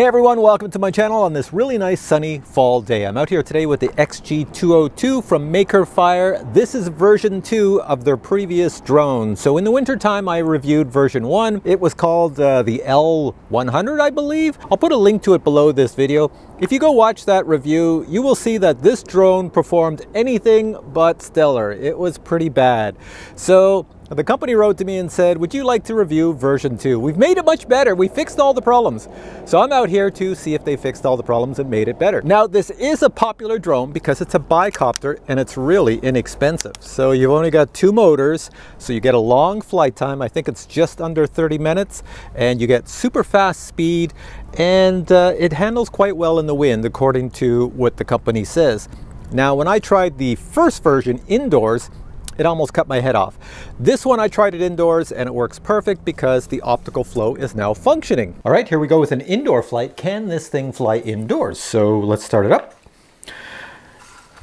Hey everyone, welcome to my channel on this really nice sunny fall day. I'm out here today with the XG202 from Makerfire. This is version 2 of their previous drone. So in the winter time I reviewed version 1. It was called the L100, I believe. I'll put a link to it below this video. If you go watch that review, you will see that this drone performed anything but stellar. It was pretty bad. So the company wrote to me and said, would you like to review version 2? We've made it much better. We fixed all the problems. So I'm out here to see if they fixed all the problems and made it better. Now, this is a popular drone because it's a bicopter and it's really inexpensive. So you've only got 2 motors, so you get a long flight time. I think it's just under 30 minutes, and you get super fast speed, and it handles quite well in the wind, according to what the company says. Now, when I tried the first version indoors, it almost cut my head off. This one I tried it indoors and it works perfect because the optical flow is now functioning. All right, here we go with an indoor flight. Can this thing fly indoors? So let's start it up.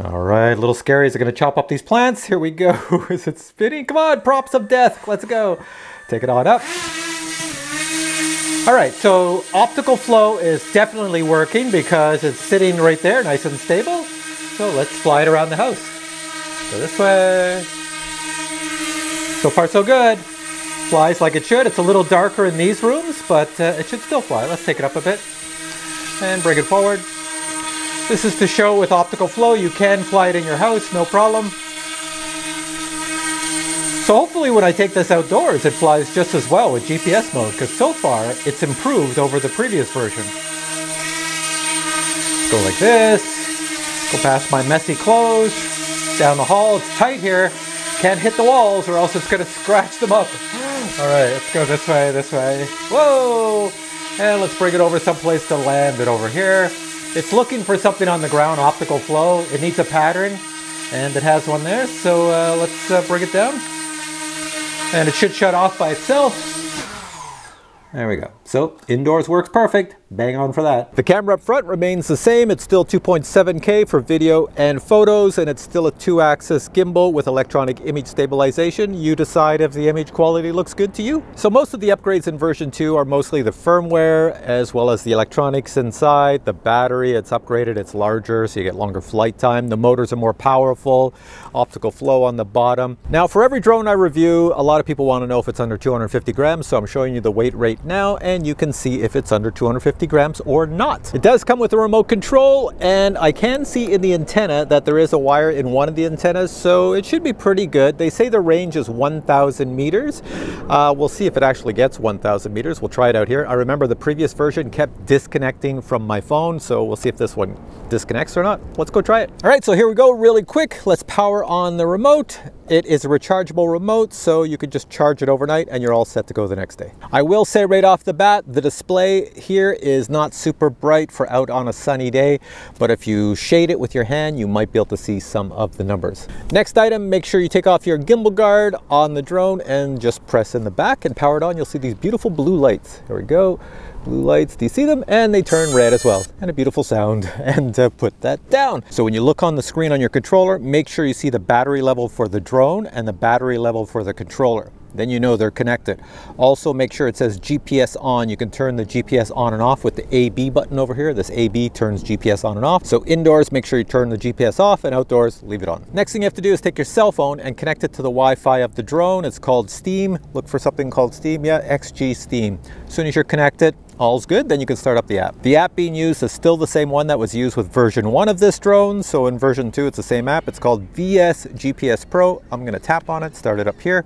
All right, a little scary. Is it gonna chop up these plants? Here we go. Is it spinning? Come on, props of death. Let's go. Take it on up. All right, so optical flow is definitely working because it's sitting right there, nice and stable. So let's fly it around the house. Go this way. So far so good. Flies like it should. It's a little darker in these rooms, but it should still fly. Let's take it up a bit and bring it forward. This is to show with optical flow you can fly it in your house, no problem. So hopefully when I take this outdoors it flies just as well with GPS mode, because so far it's improved over the previous version. Go like this. Go past my messy clothes. Down the hall. It's tight here. Can't hit the walls or else it's going to scratch them up. All right, let's go this way, this way. Whoa! And let's bring it over someplace to land it over here. It's looking for something on the ground, optical flow. It needs a pattern, and it has one there. So let's bring it down. And it should shut off by itself. There we go. So indoors works perfect. Bang on for that. The camera up front remains the same. It's still 2.7K for video and photos, and it's still a 2-axis gimbal with electronic image stabilization. You decide if the image quality looks good to you. So most of the upgrades in version 2 are mostly the firmware as well as the electronics inside. The battery, it's upgraded, it's larger, so you get longer flight time. The motors are more powerful, optical flow on the bottom. Now, for every drone I review, a lot of people want to know if it's under 250 grams, so I'm showing you the weight rate now, and you can see if it's under 250 grams or not. It does come with a remote control, and I can see in the antenna that there is a wire in one of the antennas, so it should be pretty good. They say the range is 1,000 meters. We'll see if it actually gets 1,000 meters. We'll try it out here. I remember the previous version kept disconnecting from my phone, so we'll see if this one disconnects or not. Let's go try it. All right, so here we go really quick. Let's power on the remote. It is a rechargeable remote, so you can just charge it overnight and you're all set to go the next day. I will say right off the bat, the display here is not super bright for out on a sunny day, but if you shade it with your hand, you might be able to see some of the numbers. Next item, make sure you take off your gimbal guard on the drone and just press in the back and power it on. You'll see these beautiful blue lights. Here we go. Blue lights, do you see them? And they turn red as well. And a beautiful sound. And put that down. So when you look on the screen on your controller, make sure you see the battery level for the drone and the battery level for the controller. Then you know they're connected. Also make sure it says GPS on. You can turn the GPS on and off with the AB button over here. This AB turns GPS on and off. So indoors, make sure you turn the GPS off, and outdoors, leave it on. Next thing you have to do is take your cell phone and connect it to the Wi-Fi of the drone. It's called Steam. Look for something called Steam. Yeah, XG Steam. As soon as you're connected, all's good, then you can start up the app. The app being used is still the same one that was used with version 1 of this drone. So in version 2, it's the same app. It's called VS GPS Pro. I'm gonna tap on it, start it up here.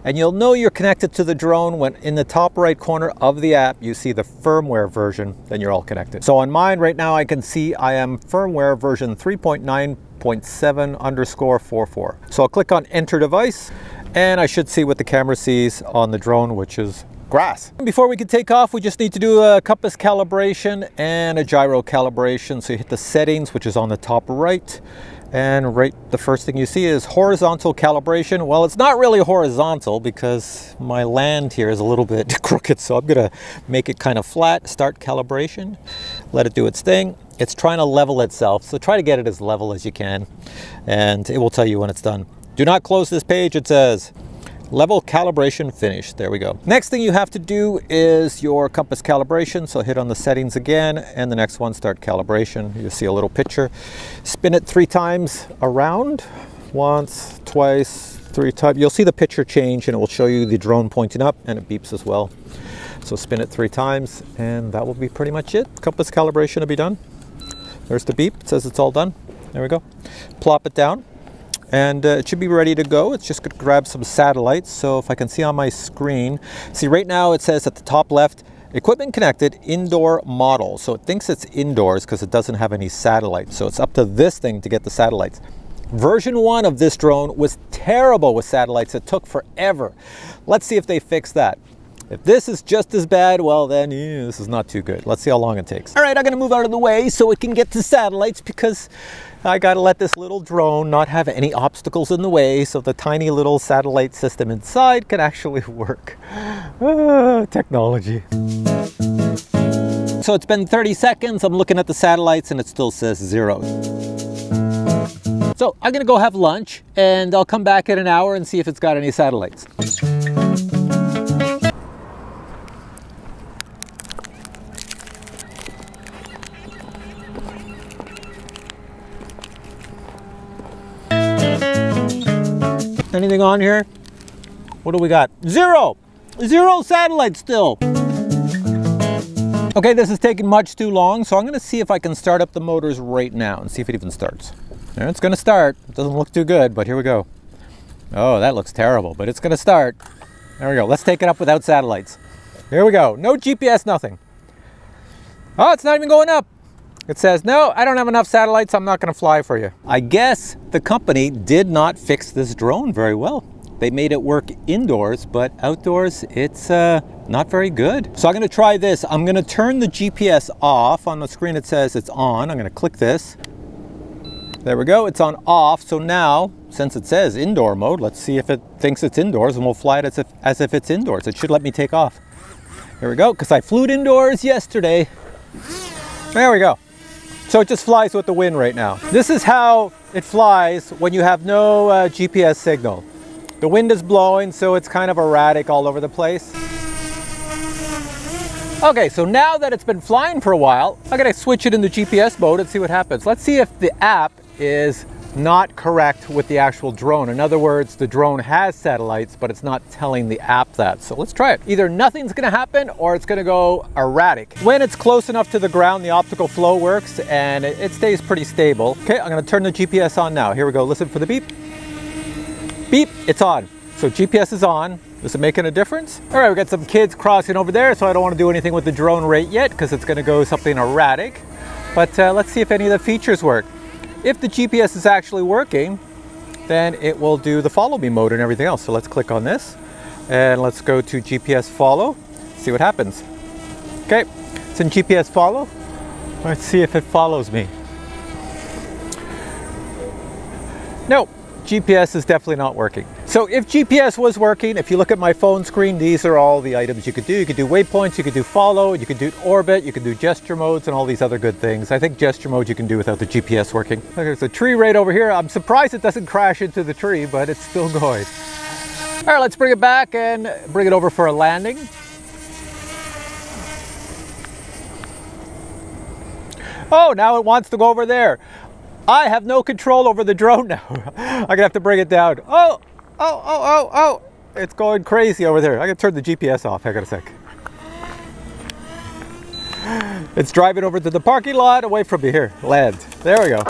And you'll know you're connected to the drone when in the top right corner of the app, you see the firmware version, then you're all connected. So on mine right now, I can see I am firmware version 3.9.7_44. So I'll click on enter device, and I should see what the camera sees on the drone, which is grass. Before we can take off, we just need to do a compass calibration and a gyro calibration. So you hit the settings, which is on the top right, and the first thing you see is horizontal calibration. Well, it's not really horizontal because my land here is a little bit crooked, so I'm gonna make it kind of flat. Start calibration, let it do its thing. It's trying to level itself, so try to get it as level as you can, and it will tell you when it's done. Do not close this page, it says. Level calibration finished. There we go. Next thing you have to do is your compass calibration. So hit on the settings again, and the next one, start calibration. You see a little picture. Spin it 3 times around. Once, twice, 3 times. You'll see the picture change, and it will show you the drone pointing up, and it beeps as well. So spin it 3 times, and that will be pretty much it. Compass calibration will be done. There's the beep. It says it's all done. There we go. Plop it down. And it should be ready to go. It's just going to grab some satellites. So if I can see on my screen, see right now it says at the top left, equipment connected, indoor model. So it thinks it's indoors because it doesn't have any satellites. So it's up to this thing to get the satellites. Version 1 of this drone was terrible with satellites. It took forever. Let's see if they fix that. If this is just as bad, well then, this is not too good. Let's see how long it takes. All right, I'm gonna move out of the way so it can get to satellites because I gotta let this little drone not have any obstacles in the way so the tiny little satellite system inside can actually work. Technology. So it's been 30 seconds. I'm looking at the satellites and it still says 0. So I'm gonna go have lunch and I'll come back in an hour and see if it's got any satellites. Anything on here? What do we got? 0! 0 satellites still. Okay, this is taking much too long, so I'm gonna see if I can start up the motors right now and see if it even starts. There, it's gonna start. It doesn't look too good, but here we go. Oh, that looks terrible, but it's gonna start. There we go. Let's take it up without satellites. Here we go. No GPS, nothing. Oh, it's not even going up. It says, no, I don't have enough satellites. I'm not going to fly for you. I guess the company did not fix this drone very well. They made it work indoors, but outdoors, it's not very good. So I'm going to try this. I'm going to turn the GPS off. On the screen, it says it's on. I'm going to click this. There we go. It's on off. So now, since it says indoor mode, let's see if it thinks it's indoors, and we'll fly it as if it's indoors. It should let me take off. Here we go, because I flew it indoors yesterday. There we go. So it just flies with the wind right now. This is how it flies when you have no GPS signal. The wind is blowing, so it's kind of erratic all over the place. Okay, so now that it's been flying for a while, I'm gonna switch it into GPS mode and see what happens. Let's see if the app is not correct with the actual drone. In other words, the drone has satellites, but it's not telling the app that. So let's try it. Either nothing's gonna happen or it's gonna go erratic. When it's close enough to the ground, the optical flow works and it stays pretty stable. Okay, I'm gonna turn the GPS on now. Here we go, listen for the beep. Beep, it's on. So GPS is on. Is it making a difference? All right, we got some kids crossing over there, so I don't wanna do anything with the drone rate yet because it's gonna go something erratic. But let's see if any of the features work. If the GPS is actually working, then it will do the follow me mode and everything else. So let's click on this and let's go to GPS follow, see what happens. Okay, it's in GPS follow. Let's see if it follows me. No, GPS is definitely not working. So if GPS was working, if you look at my phone screen, these are all the items you could do. You could do waypoints, you could do follow, you could do orbit, you could do gesture modes and all these other good things. I think gesture mode you can do without the GPS working. There's a tree right over here. I'm surprised it doesn't crash into the tree, but it's still going. All right, let's bring it back and bring it over for a landing. Oh, now it wants to go over there. I have no control over the drone now. I'm gonna have to bring it down. Oh, oh, oh, oh, oh. It's going crazy over there. I'm gonna turn the GPS off. Hang on a sec. It's driving over to the parking lot away from me. Here, land. There we go.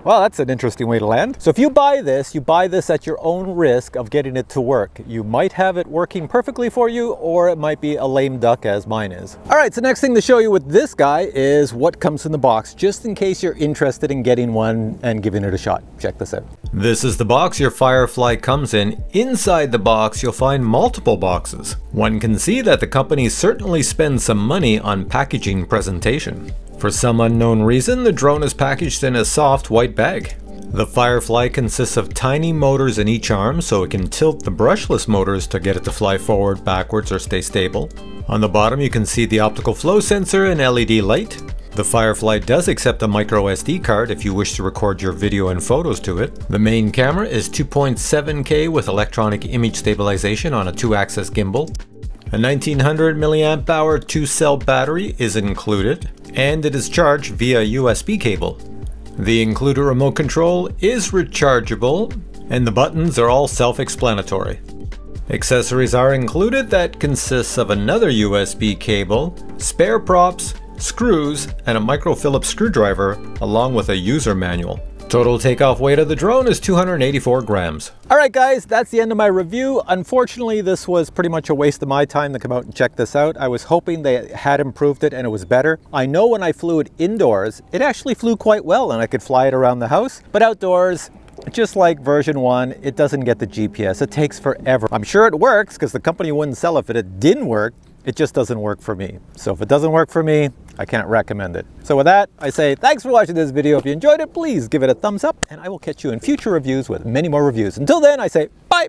Well, that's an interesting way to land. So if you buy this at your own risk of getting it to work. You might have it working perfectly for you, or it might be a lame duck as mine is. All right, so next thing to show you with this guy is what comes in the box, just in case you're interested in getting one and giving it a shot. Check this out. This is the box your Firefly comes in. Inside the box, you'll find multiple boxes. One can see that the company certainly spends some money on packaging presentation. For some unknown reason, the drone is packaged in a soft white bag. The Firefly consists of tiny motors in each arm, so it can tilt the brushless motors to get it to fly forward, backwards, or stay stable. On the bottom you can see the optical flow sensor and LED light. The Firefly does accept a micro SD card if you wish to record your video and photos to it. The main camera is 2.7K with electronic image stabilization on a 2-axis gimbal. A 1900 mAh 2-cell battery is included, and it is charged via USB cable. The included remote control is rechargeable, and the buttons are all self-explanatory. Accessories are included that consists of another USB cable, spare props, screws, and a micro Phillips screwdriver, along with a user manual. Total takeoff weight of the drone is 284 grams. Alright guys, that's the end of my review. Unfortunately, this was pretty much a waste of my time to come out and check this out. I was hoping they had improved it and it was better. I know when I flew it indoors, it actually flew quite well and I could fly it around the house. But outdoors, just like version 1, it doesn't get the GPS. It takes forever. I'm sure it works because the company wouldn't sell it if it didn't work. It just doesn't work for me. So if it doesn't work for me, I can't recommend it. So with that, I say thanks for watching this video. If you enjoyed it, please give it a thumbs up and I will catch you in future reviews with many more reviews. Until then, I say bye.